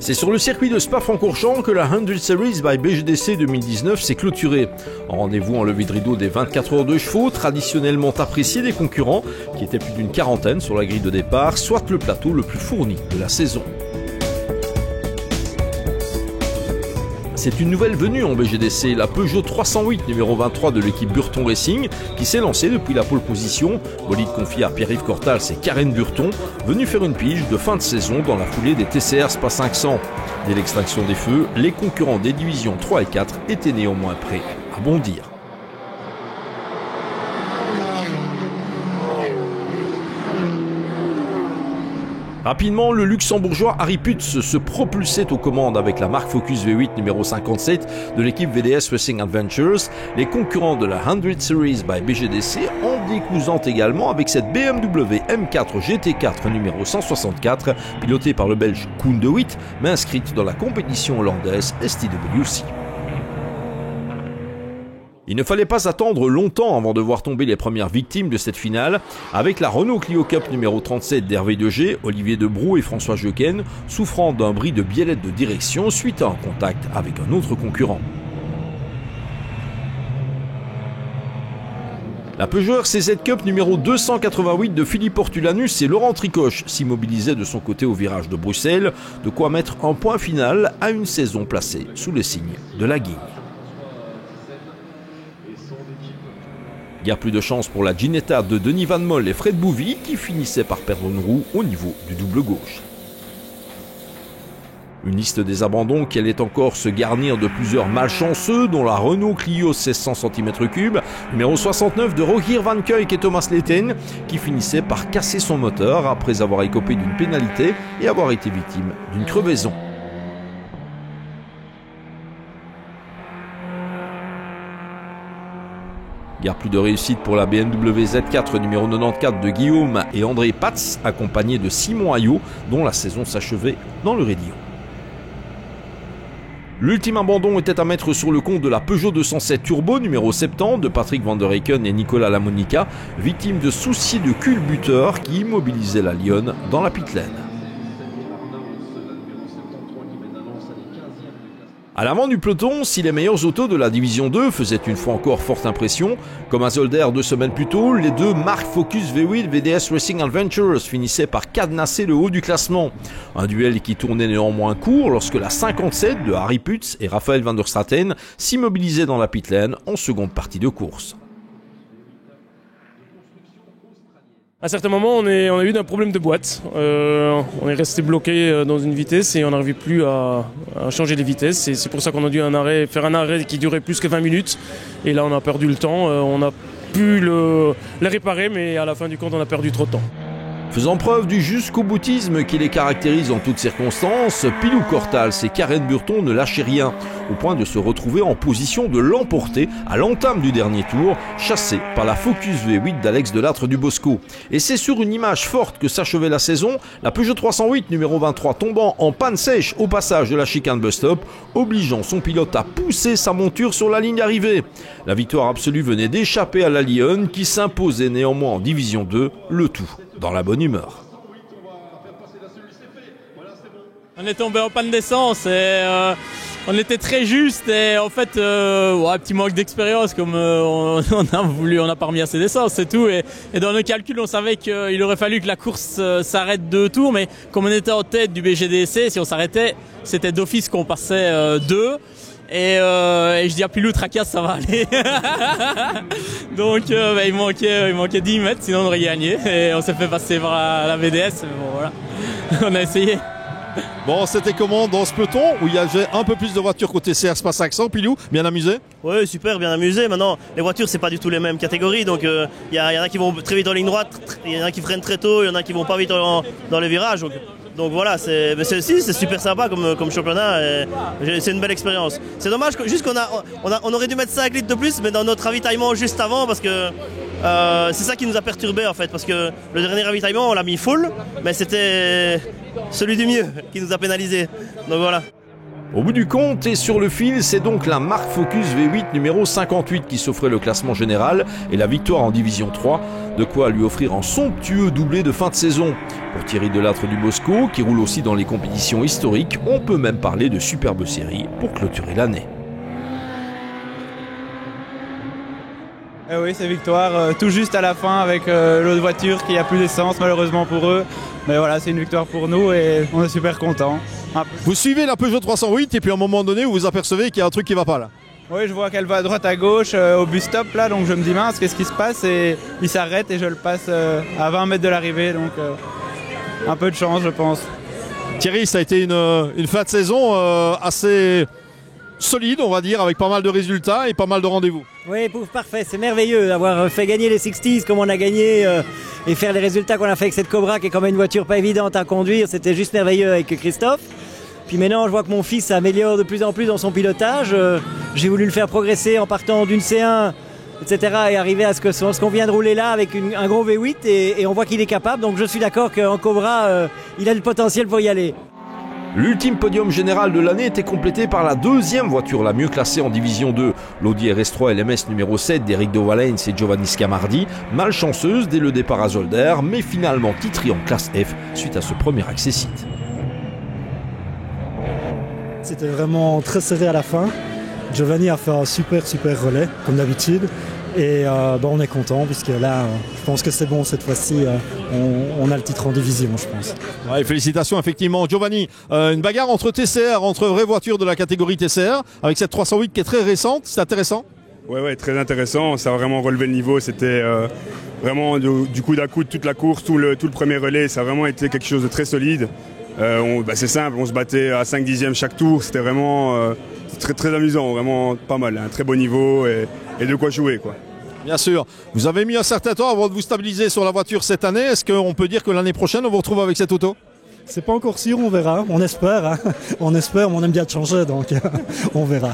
C'est sur le circuit de Spa-Francorchamps que la 100 Series by BGDC 2019 s'est clôturée. En rendez-vous en levée de rideau des 24 heures de chevaux, traditionnellement apprécié des concurrents, qui étaient plus d'une quarantaine sur la grille de départ, soit le plateau le plus fourni de la saison. C'est une nouvelle venue en BGDC, la Peugeot 308 numéro 23 de l'équipe Burton Racing, qui s'est lancée depuis la pole position. Bolide confié à Pierre-Yves Cortal, c'est Karen Burton, venu faire une pige de fin de saison dans la foulée des TCR Spa 500. Dès l'extinction des feux, les concurrents des divisions 3 et 4 étaient néanmoins prêts à bondir. Rapidement, le luxembourgeois Harry Putz se propulsait aux commandes avec la marque Focus V8 numéro 57 de l'équipe VDS Racing Adventures, les concurrents de la 100 Series by BGDC en décousant également avec cette BMW M4 GT4 numéro 164, pilotée par le belge Koen de Witt, mais inscrite dans la compétition hollandaise STWC. Il ne fallait pas attendre longtemps avant de voir tomber les premières victimes de cette finale, avec la Renault Clio Cup numéro 37 d'Hervé Degé, Olivier Debrou et François Jequenne, souffrant d'un bris de biellette de direction suite à un contact avec un autre concurrent. La Peugeot RCZ Cup numéro 288 de Philippe Ortulanus et Laurent Tricoche s'immobilisaient de son côté au virage de Bruxelles, de quoi mettre un point final à une saison placée sous le signe de la guigne. Guère plus de chance pour la Ginetta de Denis Van Mol et Fred Bouvy qui finissaient par perdre une roue au niveau du double gauche. Une liste des abandons qui allait encore se garnir de plusieurs malchanceux, dont la Renault Clio 1600 cm3, numéro 69 de Rogier Van Kuijk et Thomas Letten, qui finissait par casser son moteur après avoir écopé d'une pénalité et avoir été victime d'une crevaison. Guère plus de réussite pour la BMW Z4 numéro 94 de Guillaume et André Patz, accompagné de Simon Ayot, dont la saison s'achevait dans le Rédillon. L'ultime abandon était à mettre sur le compte de la Peugeot 207 Turbo numéro 70 de Patrick Van der Eycken et Nicolas Lamonica, victime de soucis de culbuteur qui immobilisaient la Lionne dans la pit lane. À l'avant du peloton, si les meilleurs autos de la division 2 faisaient une fois encore forte impression, comme à Zolder 2 semaines plus tôt, les deux marques Focus V8 VDS Racing Adventures finissaient par cadenasser le haut du classement. Un duel qui tournait néanmoins court lorsque la 57 de Harry Putz et Raphaël van der Straten s'immobilisaient dans la pit lane en seconde partie de course. À certains moments, on a eu un problème de boîte. On est resté bloqué dans une vitesse et on n'arrivait plus à changer les vitesses. Et c'est pour ça qu'on a dû faire un arrêt qui durait plus que 20 minutes. Et là, on a perdu le temps. On a pu le réparer, mais à la fin du compte, on a perdu trop de temps. Faisant preuve du jusqu'au boutisme qui les caractérise en toutes circonstances, Pilou Cortals et Karen Burton ne lâchaient rien, au point de se retrouver en position de l'emporter à l'entame du dernier tour, chassé par la Focus V8 d'Alex Delattre du Bosco. Et c'est sur une image forte que s'achevait la saison, la Peugeot 308 numéro 23 tombant en panne sèche au passage de la chicane bus-stop, obligeant son pilote à pousser sa monture sur la ligne d'arrivée. La victoire absolue venait d'échapper à la Lionne qui s'imposait néanmoins en division 2, le tout dans la bonne humeur. On est tombé en panne d'essence et on était très juste et en fait un petit manque d'expérience comme on n'a pas remis assez d'essence, c'est tout. Et dans nos calculs on savait qu'il aurait fallu que la course s'arrête 2 tours, mais comme on était en tête du BGDC, si on s'arrêtait c'était d'office qu'on passait 2. Et je dis à Pilou, tracasse, ça va aller. Donc il manquait 10 mètres, sinon on aurait gagné. Et on s'est fait passer par la VDS. Bon, voilà. On a essayé. Bon, c'était comment dans ce peloton où il y avait un peu plus de voitures côté CR Spa 500, Pilou? Bien amusé? Oui, super, bien amusé. Maintenant, les voitures, c'est pas du tout les mêmes catégories. Donc, il y en a qui vont très vite en ligne droite, il y en a qui freinent très tôt, il y en a qui vont pas vite dans les virages. Donc voilà, c'est super sympa comme championnat. C'est une belle expérience. C'est dommage juste qu'on aurait dû mettre 5 litres de plus, mais dans notre ravitaillement juste avant, parce que c'est ça qui nous a perturbé en fait. Parce que le dernier ravitaillement, on l'a mis full, mais c'était celui du mieux qui nous a pénalisé. Donc voilà. Au bout du compte et sur le fil, c'est donc la marque Focus V8 numéro 58 qui s'offrait le classement général et la victoire en division 3, De quoi lui offrir un somptueux doublé de fin de saison. Pour Thierry Delattre du Bosco, qui roule aussi dans les compétitions historiques, on peut même parler de superbe série pour clôturer l'année. Eh oui, c'est victoire, tout juste à la fin avec l'autre voiture qui a plus d'essence malheureusement pour eux. Mais voilà, c'est une victoire pour nous et on est super contents. Vous suivez la Peugeot 308 et puis à un moment donné vous vous apercevez qu'il y a un truc qui va pas là. Oui, je vois qu'elle va à droite à gauche au bus stop là, donc je me dis mince, qu'est-ce qui se passe? Et il s'arrête et je le passe à 20 mètres de l'arrivée, donc un peu de chance je pense. Thierry, ça a été une fin de saison assez solide, on va dire, avec pas mal de résultats et pas mal de rendez-vous. Oui, parfait, c'est merveilleux d'avoir fait gagner les 60s comme on a gagné et faire les résultats qu'on a fait avec cette Cobra qui est quand même une voiture pas évidente à conduire, c'était juste merveilleux avec Christophe. Puis maintenant je vois que mon fils s'améliore de plus en plus dans son pilotage, j'ai voulu le faire progresser en partant d'une C1, etc. et arriver à ce qu'on vient de rouler là avec un gros V8 et on voit qu'il est capable, donc je suis d'accord qu'en Cobra il a le potentiel pour y aller. L'ultime podium général de l'année était complété par la deuxième voiture la mieux classée en division 2, l'Audi RS3 LMS numéro 7 d'Eric de Valens et Giovanni Scamardi, malchanceuse dès le départ à Zolder, mais finalement titrée en classe F suite à ce premier accessite. C'était vraiment très serré à la fin. Giovanni a fait un super relais, comme d'habitude. Et on est content, puisque là, je pense que c'est bon cette fois-ci. On a le titre en division, je pense. Ouais, félicitations, effectivement. Giovanni, une bagarre entre TCR, entre vraies voitures de la catégorie TCR, avec cette 308 qui est très récente. C'est intéressant? Ouais, très intéressant. Ça a vraiment relevé le niveau. C'était vraiment du coup d'un coup toute la course, tout le premier relais. Ça a vraiment été quelque chose de très solide. C'est simple, on se battait à 5 dixièmes chaque tour. C'était vraiment très amusant, vraiment pas mal. Un très beau niveau et de quoi jouer, quoi. Bien sûr. Vous avez mis un certain temps avant de vous stabiliser sur la voiture cette année. Est-ce qu'on peut dire que l'année prochaine, on vous retrouve avec cette auto? C'est pas encore sûr, on verra. On espère. Hein. On espère, mais on aime bien de changer, donc on verra.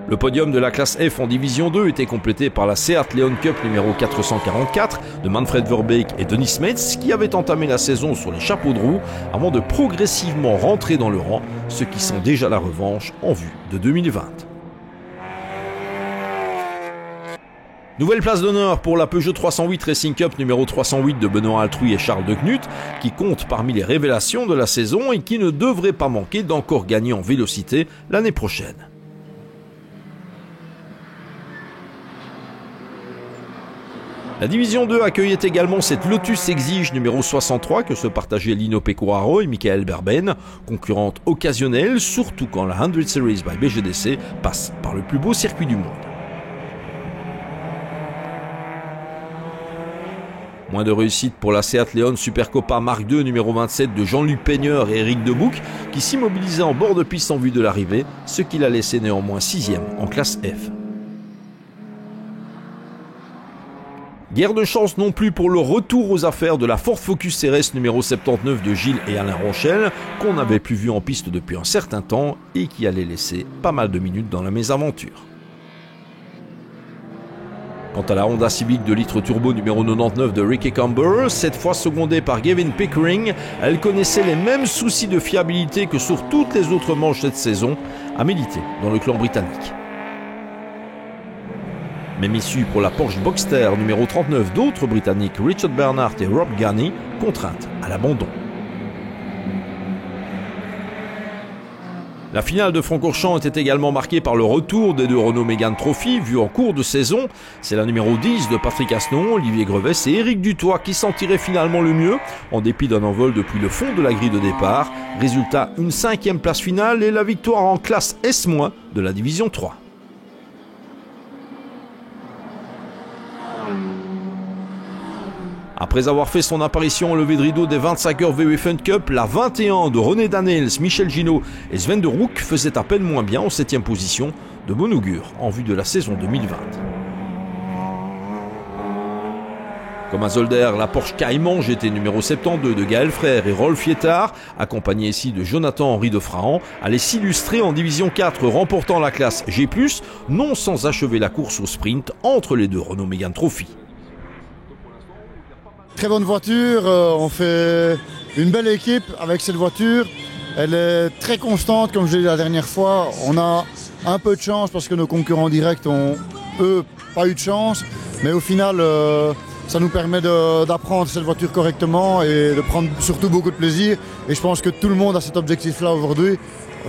Le podium de la classe F en division 2 était complété par la Seat Leon Cup numéro 444 de Manfred Verbeek et Denis Metz qui avaient entamé la saison sur les chapeaux de roue avant de progressivement rentrer dans le rang, ce qui sent déjà la revanche en vue de 2020. Nouvelle place d'honneur pour la Peugeot 308 Racing Cup numéro 308 de Benoît Altruy et Charles de Knut, qui compte parmi les révélations de la saison et qui ne devrait pas manquer d'encore gagner en vélocité l'année prochaine. La division 2 accueillait également cette Lotus Exige numéro 63 que se partageaient Lino Pecoraro et Michael Berben, concurrente occasionnelle, surtout quand la 100 Series by BGDC passe par le plus beau circuit du monde. Moins de réussite pour la Seat Leon Supercopa Mark II numéro 27 de Jean-Luc Peigneur et Eric Debouc qui s'immobilisaient en bord de piste en vue de l'arrivée, ce qui l'a laissé néanmoins 6e en classe F. Guère de chance non plus pour le retour aux affaires de la Ford Focus RS numéro 79 de Gilles et Alain Ronchel, qu'on n'avait plus vu en piste depuis un certain temps et qui allait laisser pas mal de minutes dans la mésaventure. Quant à la Honda Civic de litre turbo numéro 99 de Ricky Camber, cette fois secondée par Gavin Pickering, elle connaissait les mêmes soucis de fiabilité que sur toutes les autres manches cette saison, à militer dans le clan britannique. Même issue pour la Porsche Boxster numéro 39 d'autres Britanniques Richard Bernard et Rob Gurney, contraintes à l'abandon. La finale de Francorchamps était également marquée par le retour des deux Renault Mégane Trophy vus en cours de saison. C'est la numéro 10 de Patrick Asnon, Olivier Grevès et Éric Dutoit qui s'en tiraient finalement le mieux, en dépit d'un envol depuis le fond de la grille de départ. Résultat, une 5e place finale et la victoire en classe S- de la division 3. Après avoir fait son apparition au lever de rideau des 25 heures VW Fun Cup, la 21 de René Danels, Michel Ginaud et Sven de Roek faisait à peine moins bien en 7e position, de bon augure en vue de la saison 2020. Comme à Zolder, la Porsche Cayman GT numéro 72 de Gaël Frère et Rolf Yettard, accompagné ici de Jonathan-Henri de Frahan, allait s'illustrer en division 4, remportant la classe G+, non sans achever la course au sprint entre les deux Renault Mégane Trophy. Très bonne voiture, on fait une belle équipe avec cette voiture. Elle est très constante, comme je l'ai dit la dernière fois. On a un peu de chance parce que nos concurrents directs ont, eux, pas eu de chance. Mais au final, ça nous permet d'apprendre cette voiture correctement et de prendre surtout beaucoup de plaisir. Et je pense que tout le monde a cet objectif-là aujourd'hui,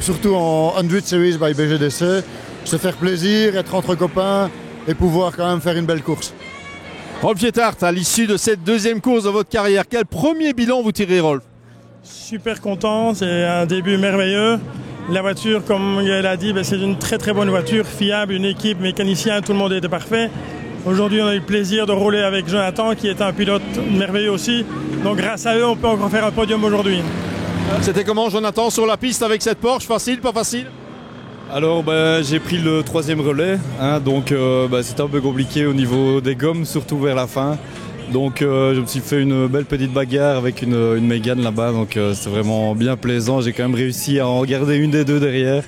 surtout en 100 Series by BGDC, se faire plaisir, être entre copains et pouvoir quand même faire une belle course. Rolf Pietart, à l'issue de cette deuxième course de votre carrière, quel premier bilan vous tirez, Rolf? Super content, c'est un début merveilleux. La voiture, comme elle a dit, c'est une très très bonne voiture, fiable, une équipe, mécanicien, tout le monde était parfait. Aujourd'hui, on a eu le plaisir de rouler avec Jonathan, qui est un pilote merveilleux aussi. Donc grâce à eux, on peut encore faire un podium aujourd'hui. C'était comment, Jonathan, sur la piste avec cette Porsche? Facile, pas facile? Alors j'ai pris le 3e relais, donc c'était un peu compliqué au niveau des gommes, surtout vers la fin. Donc je me suis fait une belle petite bagarre avec une Mégane là-bas, donc c'est vraiment bien plaisant. J'ai quand même réussi à en garder une des deux derrière,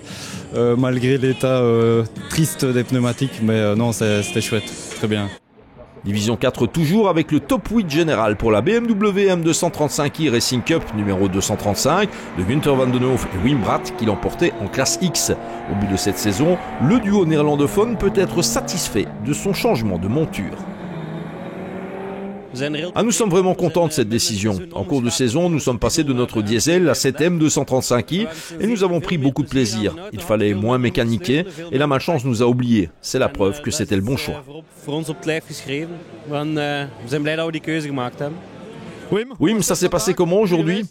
malgré l'état triste des pneumatiques, mais non, c'était chouette, très bien. Division 4 toujours avec le top 8 général pour la BMW M235i Racing Cup numéro 235 de Günther van den Hoof et Wim Brad qui l'emportaient en classe X. Au bout de cette saison, le duo néerlandophone peut être satisfait de son changement de monture. Nous sommes vraiment contents de cette décision. En cours de saison, nous sommes passés de notre diesel à cette M235i et nous avons pris beaucoup de plaisir. Il fallait moins mécaniquer et la malchance nous a oubliés. C'est la preuve que c'était le bon choix. Wim, ça s'est passé comment aujourd'hui?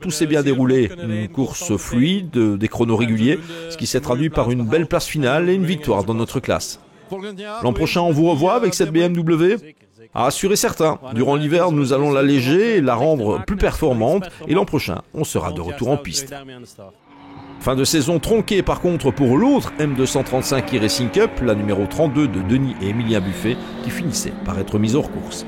Tout s'est bien déroulé, une course fluide, des chronos réguliers, ce qui s'est traduit par une belle place finale et une victoire dans notre classe. L'an prochain, on vous revoit avec cette BMW? À assurer certains, durant l'hiver, nous allons l'alléger et la rendre plus performante et l'an prochain, on sera de retour en piste. Fin de saison tronquée par contre pour l'autre M235i Racing Cup, la numéro 32 de Denis et Emilien Buffet, qui finissait par être mise hors course.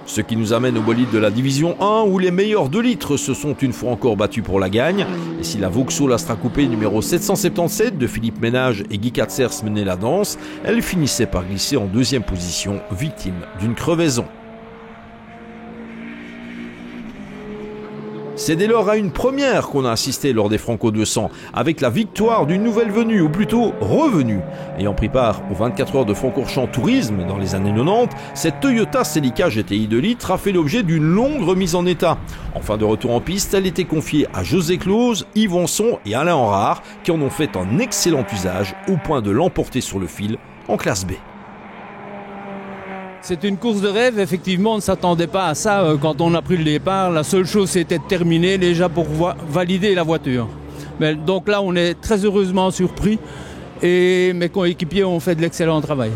Ce qui nous amène au bolide de la division 1 où les meilleurs 2 litres se sont une fois encore battus pour la gagne. Et si la Vauxhall Astra Coupé numéro 777 de Philippe Ménage et Guy Katzers menait la danse, elle finissait par glisser en 2e position, victime d'une crevaison. C'est dès lors à une première qu'on a assisté lors des Franco 200, avec la victoire d'une nouvelle venue, ou plutôt revenue. Ayant pris part aux 24 heures de Francorchamps Tourisme dans les années 90, cette Toyota Celica GTI 2 litres a fait l'objet d'une longue remise en état. En fin de retour en piste, elle était confiée à José Clause, Yves Anson et Alain Henrard, qui en ont fait un excellent usage, au point de l'emporter sur le fil en classe B. C'est une course de rêve, effectivement, on ne s'attendait pas à ça quand on a pris le départ. La seule chose, c'était de terminer déjà pour valider la voiture. Mais, donc là, on est très heureusement surpris et mes coéquipiers ont fait de l'excellent travail.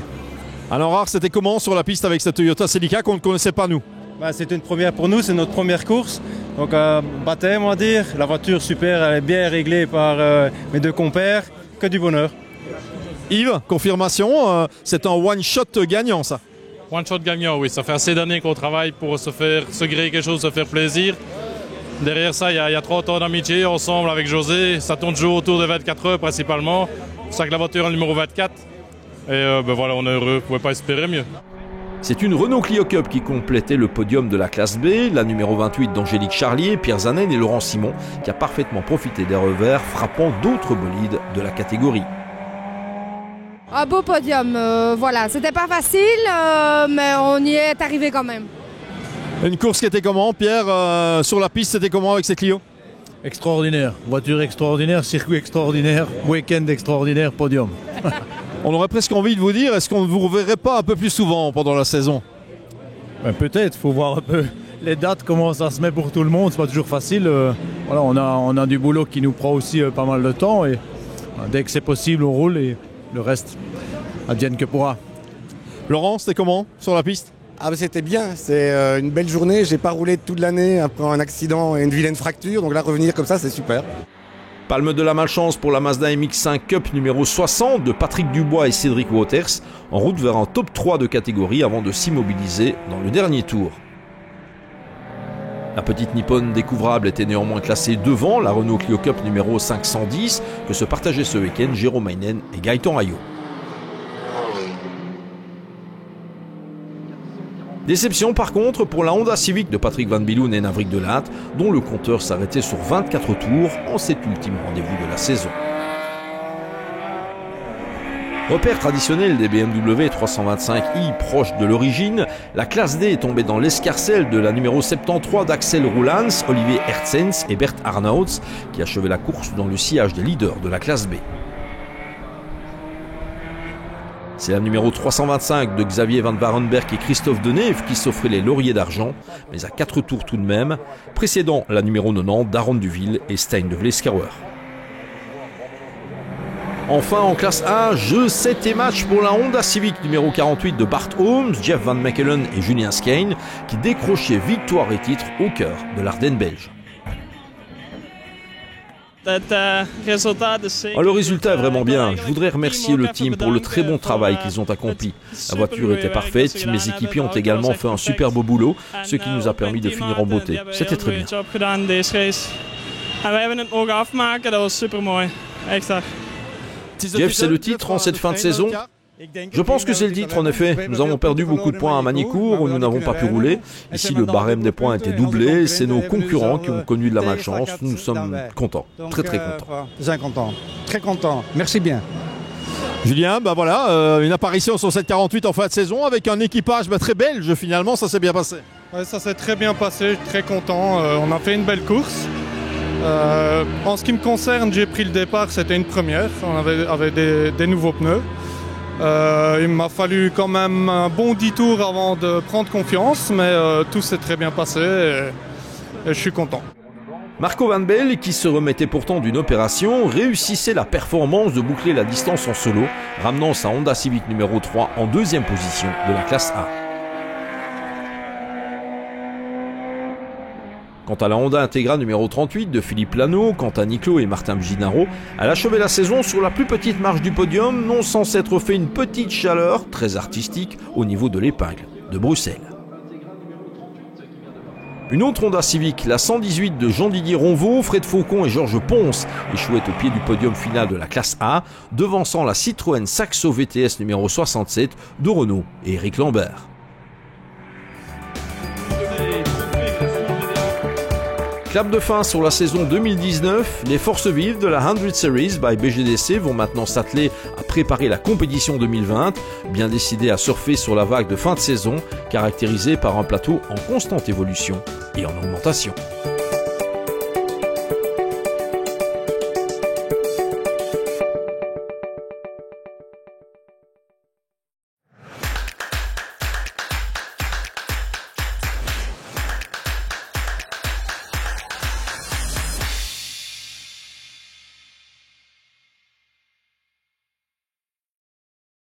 Alors Rare, c'était comment sur la piste avec cette Toyota Celica qu'on ne connaissait pas nous? C'est une première pour nous, c'est notre première course. Donc baptême, on va dire. La voiture super, elle est bien réglée par mes 2 compères. Que du bonheur. Yves, confirmation, c'est un one-shot gagnant ça? One shot gagnant, oui. Ça fait assez d'années qu'on travaille pour se créer quelque chose, se faire plaisir. Derrière ça, il y a 30 ans d'amitié ensemble avec José. Ça tourne toujours autour de 24 heures principalement. C'est pour ça que la voiture est le numéro 24. Et voilà, on est heureux. On ne pouvait pas espérer mieux. C'est une Renault Clio Cup qui complétait le podium de la classe B, la numéro 28 d'Angélique Charlier, Pierre Zanen et Laurent Simon, qui a parfaitement profité des revers frappant d'autres bolides de la catégorie. Un beau podium, voilà, c'était pas facile, mais on y est arrivé quand même. Une course qui était comment, Pierre, sur la piste, c'était comment avec ces Clio? Extraordinaire, voiture extraordinaire, circuit extraordinaire, week-end extraordinaire, podium. On aurait presque envie de vous dire, est-ce qu'on ne vous reverrait pas un peu plus souvent pendant la saison? Peut-être, il faut voir un peu les dates, comment ça se met pour tout le monde, c'est pas toujours facile. Voilà, on a du boulot qui nous prend aussi pas mal de temps et dès que c'est possible, on roule et le reste, advienne que pourra. Laurent, c'était comment sur la piste? C'était bien, c'est une belle journée, j'ai pas roulé toute l'année après un accident et une vilaine fracture, donc là revenir comme ça c'est super. Palme de la malchance pour la Mazda MX-5 Cup numéro 60 de Patrick Dubois et Cédric Waters, en route vers un top 3 de catégorie avant de s'immobiliser dans le dernier tour. La petite Nippon découvrable était néanmoins classée devant la Renault Clio Cup numéro 510 que se partageaient ce week-end Jérôme Heinen et Gaëtan Ayot. Déception par contre pour la Honda Civic de Patrick Van Biloen et Navrik Delatte, dont le compteur s'arrêtait sur 24 tours en cet ultime rendez-vous de la saison. Repère traditionnel des BMW 325i proche de l'origine, la classe D est tombée dans l'escarcelle de la numéro 73 d'Axel Roulans, Olivier Hertzens et Bert Arnouts qui achevaient la course dans le sillage des leaders de la classe B. C'est la numéro 325 de Xavier Van Varenberg et Christophe Deneve qui s'offrait les lauriers d'argent, mais à 4 tours tout de même, précédant la numéro 90 d'Aaron Duville et Stein de Vleskauer. Enfin, en classe A, jeu 7 et match pour la Honda Civic numéro 48 de Bart Holmes, Jeff Van Mechelen et Julien Skene qui décrochaient victoire et titre au cœur de l'Ardenne belge. Le résultat est vraiment bien. Je voudrais remercier le team pour le très bon travail qu'ils ont accompli. La voiture était parfaite, mes équipiers ont également fait un super beau boulot, ce qui nous a permis de finir en beauté. C'était très bien. Jeff, c'est le titre en cette fin de saison? Je pense que c'est le titre en effet. Nous avons perdu beaucoup de points à Manicourt où nous n'avons pas pu rouler. Ici, le barème des points était doublé. C'est nos concurrents qui ont connu de la malchance. Nous sommes contents, très contents. Très contents. Merci bien. Julien, voilà, une apparition sur cette 48 en fin de saison avec un équipage très belge finalement. Ça s'est bien passé. Ouais, ça s'est très bien passé. Je suis très content. On a fait une belle course. En ce qui me concerne, j'ai pris le départ, c'était une première, on avait des nouveaux pneus. Il m'a fallu quand même un bon 10 tours avant de prendre confiance, mais tout s'est très bien passé et je suis content. Marco Van Belle, qui se remettait pourtant d'une opération, réussissait la performance de boucler la distance en solo, ramenant sa Honda Civic numéro 3 en deuxième position de la classe A. Quant à la Honda Integra numéro 38 de Philippe Lano, quant à Niclo et Martin Bginaro, elle achevait la saison sur la plus petite marche du podium, non sans s'être fait une petite chaleur, très artistique, au niveau de l'épingle de Bruxelles. Une autre Honda Civic, la 118 de Jean-Didier Ronvaux, Fred Faucon et Georges Ponce, échouait au pied du podium final de la classe A, devançant la Citroën Saxo VTS numéro 67 de Renault et Eric Lambert. Clap de fin sur la saison 2019, les forces vives de la 100 Series by BGDC vont maintenant s'atteler à préparer la compétition 2020, bien décidés à surfer sur la vague de fin de saison, caractérisée par un plateau en constante évolution et en augmentation.